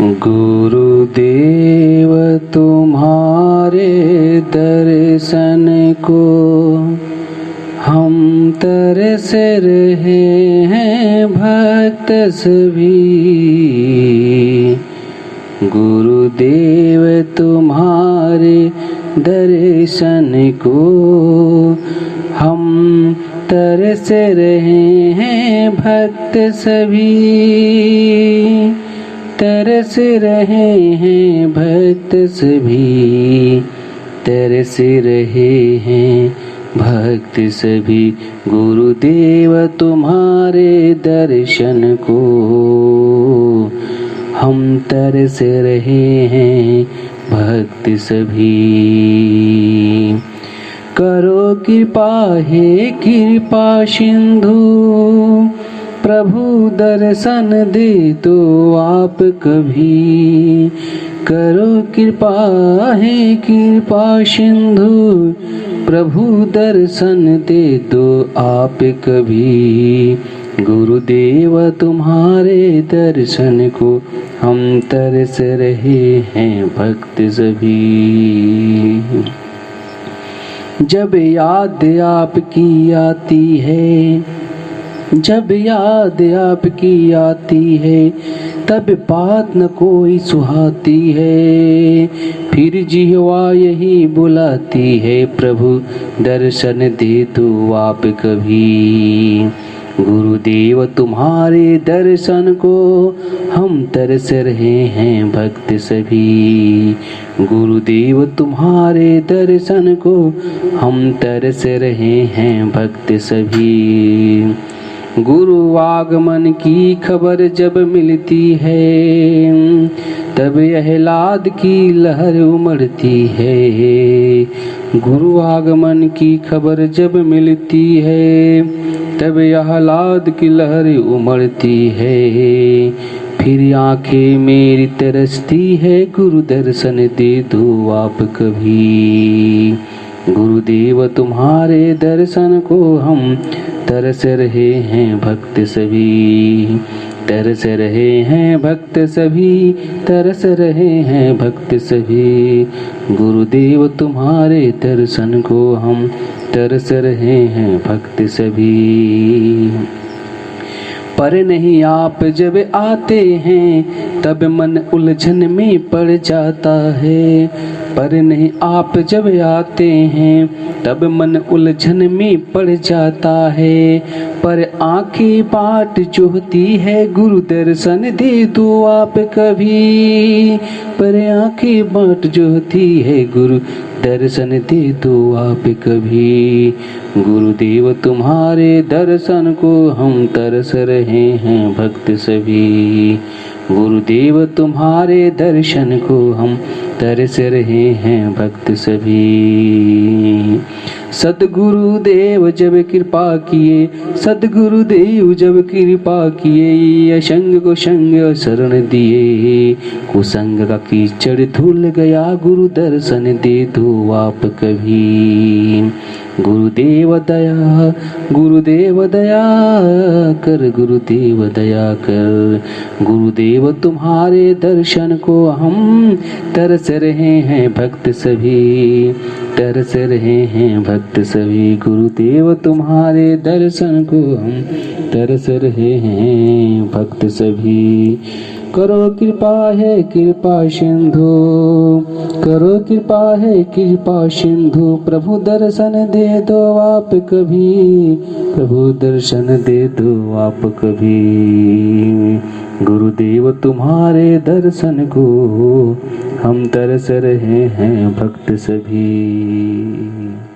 गुरुदेव तुम्हारे दर्शन को हम तरस रहे हैं भक्त सभी। गुरुदेव तुम्हारे दर्शन को हम तरस रहे हैं भक्त सभी। तरस रहे हैं भक्त सभी, तरस रहे हैं भक्त सभी। गुरुदेव तुम्हारे दर्शन को हम तरस रहे हैं भक्त सभी। करो कृपा हे कृपा सिंधु, प्रभु दर्शन दे दो आप कभी। करो कृपा हे कृपा सिंधु, प्रभु दर्शन दे दो आप कभी। गुरुदेव तुम्हारे दर्शन को हम तरस रहे हैं भक्त सभी। जब याद आपकी आती है, जब याद आपकी आती है, तब बात न कोई सुहाती है। फिर जिह्वा यही बुलाती है, प्रभु दर्शन दे दो आप कभी। गुरुदेव तुम्हारे दर्शन को हम तरस रहे हैं भक्त सभी। गुरुदेव तुम्हारे दर्शन को हम तरस रहे हैं भक्त सभी। गुरु आगमन की खबर जब मिलती है, तब आह्लाद की लहर उमड़ती है। गुरु आगमन की खबर जब मिलती है, तब आह्लाद की लहर उमड़ती है। फिर आंखें मेरी तरसती है, गुरु दर्शन दे दो आप कभी। गुरुदेव तुम्हारे दर्शन को हम तरस रहे हैं भक्त सभी। तरस रहे हैं भक्त सभी, तरस रहे हैं भक्त सभी। गुरुदेव तुम्हारे दर्शन को हम तरस रहे हैं भक्त सभी। पर नहीं आप जब आते हैं, तब मन उलझन में पड़ जाता है। पर नहीं आप जब आते हैं, तब मन उलझन में पड़ जाता है। पर आंखें बाट जोहती है, गुरु दर्शन दे दो आप कभी। पर आंखें बाट जोहती है, गुरु दर्शन दे दो आप कभी। गुरुदेव तुम्हारे दर्शन को हम तरस रहे हैं भक्त सभी। गुरुदेव तुम्हारे दर्शन को हम तरस रहे हैं भक्त सभी। सद्गुरुदेव जब कृपा किए, सद्गुरुदेव जब कृपा किए, असंग को संग शरण दिए। कुसंग का कीचड़ धुल गया, गुरु दर्शन दे दो आप कभी। गुरुदेव दया, गुरुदेव दया कर, गुरुदेव दया कर। गुरुदेव तुम्हारे दर्शन को हम तरस रहे हैं भक्त सभी। तरस रहे हैं भक्त सभी। गुरुदेव तुम्हारे दर्शन को हम तरस रहे हैं भक्त सभी। करो कृपा है कृपा सिंधु, करो कृपा है कृपा सिंधु, प्रभु दर्शन दे दो आप कभी। प्रभु दर्शन दे दो आप कभी। गुरुदेव तुम्हारे दर्शन को हम तरस रहे हैं भक्त सभी।